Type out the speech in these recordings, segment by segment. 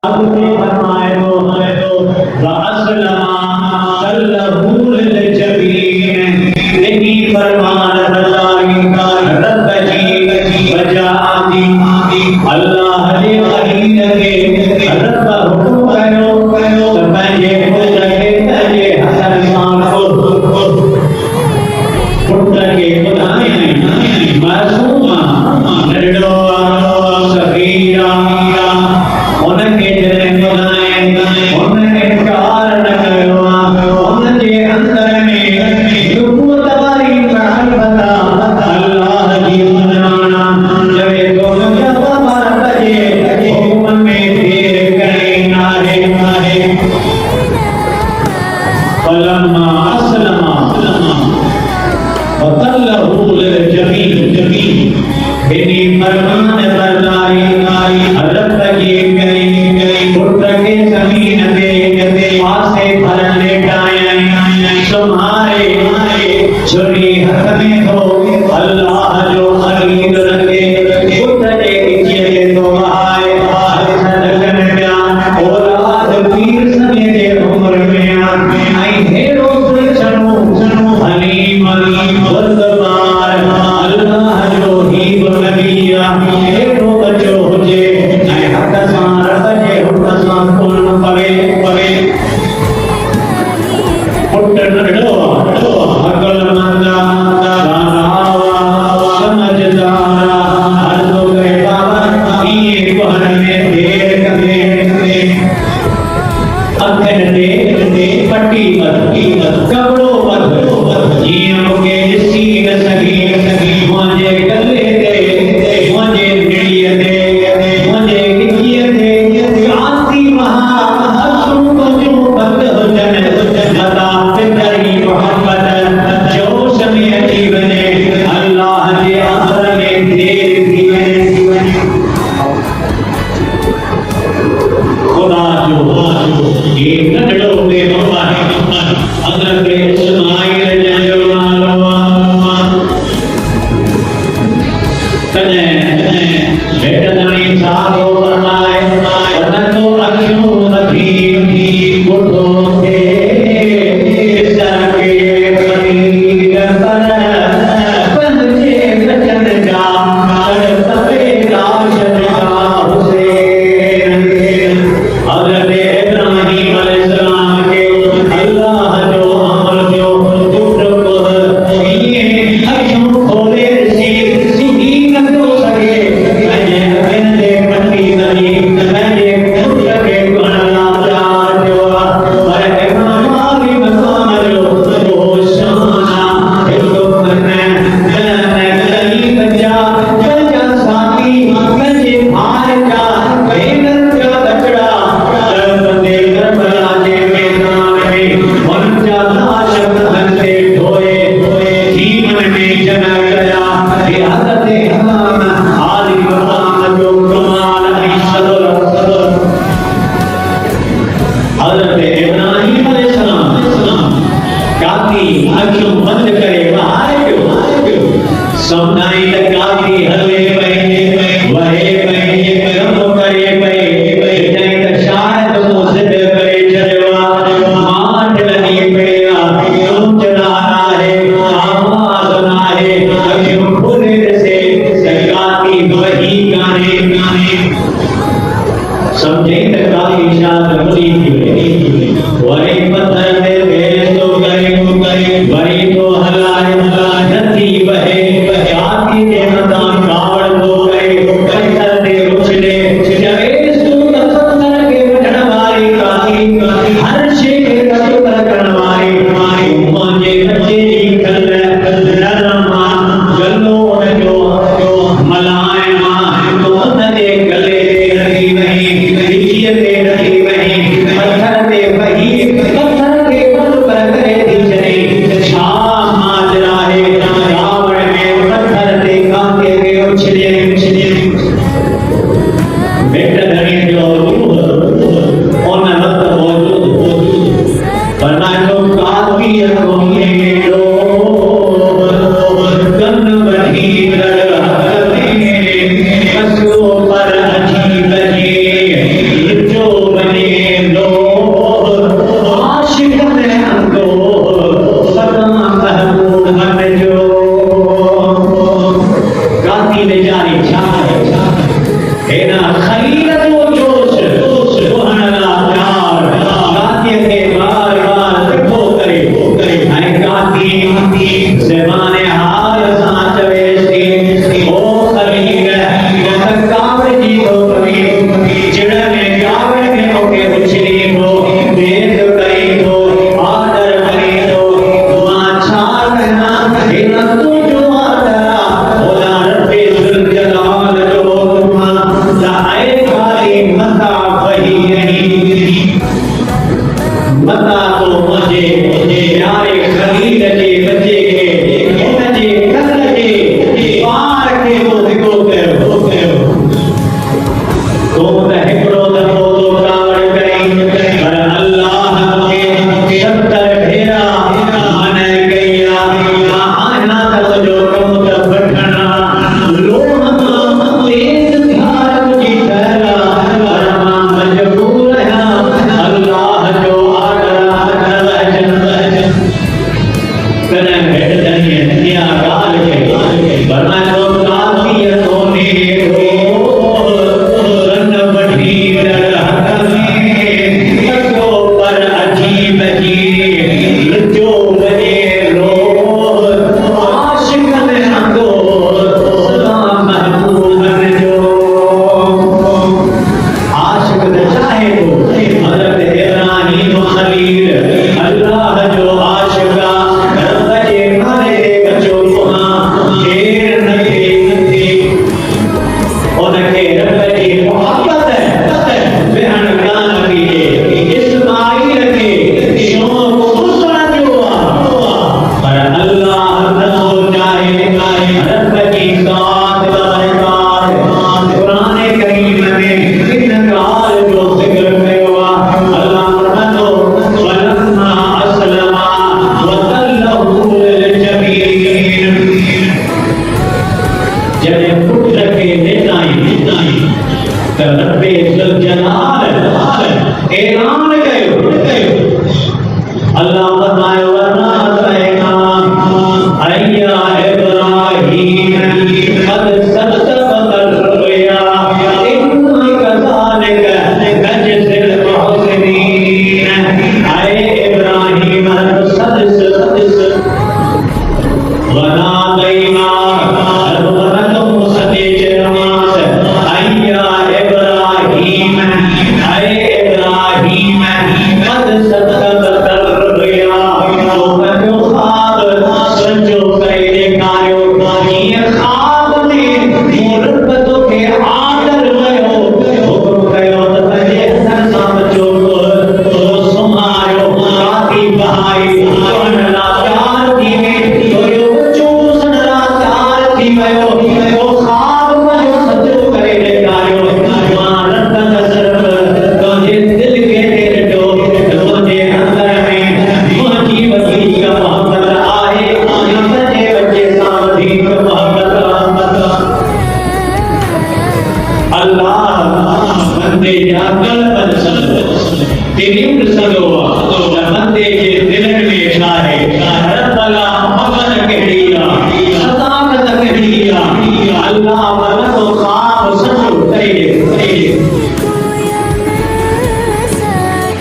फरमाए तो सल्लल्लाहु नहीं फरमान रब जी बजाती अल्लाह ने कहीं लगे रब हुक्म करो तो पंजे मुझे पंजे हसन मान को पुट्टे बुधाए मासूमा नडो सगीरा उनके जने बुधाए उनके कारण करो उनके अंदर में दुख तवारी पढ़ाई बता अल्लाह की मनाना जब तो जब पर बजे हुक्म में देर करें नारे नारे फलम्मा अस्लमा वतल्लहु लिलजमीन बेनी फरमान बरदारी रब की गई उठ के जमीन पे पासे भरन लेटाए तुम्हारे छुरी हाथ में हो अल्लाह जो खरीद रखे उठ के तो आए सदकन प्यार औलाद पीर समेते उम्र में आई हेरो चनो हलीम गुरबार अल्लाह जो ही नबिया हेरो बचो जे आई हक सार बजे हुक सां कोन पवे पवे पुट नडो अकल मंदा दानावा समझदार हर दो के बाबा ये कोहर में देर कदे अखन दे पट्टी पर कबड़ो पर जियों के सीन सगी मुझे गले दे मुझे गिड़िए दे मुझे गिड़िए दे आती महा अश्रु जो बंद हो जन लता तेरी मोहब्बत जोश में जीवने अल्लाह के अमर में देर जीवने खुदा जो ये नडो के बाबा अगर के इस्माइल जो मालवा कने बेटा नहीं साधो फरमाए वरना तो अखियों रखी उठो के सके पनीर पर बंदे बचन जा कर तबे लाश का हुसैन हज़रत इब्राहिम अलैहिस्सलाम के अल्लाह जो अमर जो पुत्र को ये अखियों खोले सीधी न तो सके मैंने पट्टी नहीं मैंने पुत्र के गुणगान जो पर हमारी मकाम जो शाना इसको मैं गली बजा साथी मुझे भार का मेहनत का बचड़ा बंदे करबला के मैदान में उनका लाश बंदे ढोए जीवन में जना गया हज़रत इमाम आली मकाम जो कमाल है सदर हज़रत इब्राहिम अलैहिस्सलाम काकी आंखें बंद करे बाहर क्यों समझाई काकी हले वहे कम करे नहीं शायद मुझे करे चलवा माठ नहीं पड़ेगा तुम चलाना है आवाज ना है अखियों खुले से काकी वही गाने समझे काकी शायद मुझे वही पत्थर दे भेज तो करे वही तो हलाए नदी बहे काकी ने मदान कावड़ हो गए पत्थर दे उछले जवे सूरत पत्थर के बटन वाली काकी हर शे के कदर करने वाली मुझे बच्चे जी कल नरमा गलो जो मलाए मां तो नदे गले रही नहीं नीचे पे रही नहीं पत्थर दे वही पत्थर के बल पर करे दिखने शाम माजरा है रावण में पत्थर दे काके के उछले बेटा धनी जो ओन वक्त मौजूद वरना जो काफी को लो गन बधी लड़ कसो पर अजीब जी जो ऐलान कयो अल्लाह फरमायो वरना कहना अय्या इब्राहीम कद सदक़तल रुया इन्ना कज़ालिक नजज़िल मुहसिनीन आए इब्राहीम सदस वना दैना वरनतुम सदीज नमाज अय्या इब्राहीम आए इब्राहीम कद सदक़तल रुया तो जो ख्वाब सचो करे कायो ये ख्वाब में मुरब्बत के आदर वयो हुक्म कयो त तजे हसन सां बचो तो सुमायो राती बहाई सोनला प्यार थी में तो यो बचो सनला प्यार थी वयो तो ख्वाब में सचो करे कायो मां रब नजर तो जे दिल के ॾिठो तुंहिंजे अंदर में मुंहिंजी वधीक मोहब्बत आहे तुंहिंजे बचे सां वधीक मोहब्बत अल्लाह बंदे जा क़ल्ब ॾिसंदो दिलियूं ॾिसंदो त बंदे जे दिलनि में छा आहे रब ला मोहब्बत कहिड़ी आहे सदाकत कहिड़ी आहे अल्लाह वरतो ख़्वाब सचो करे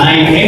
ऐं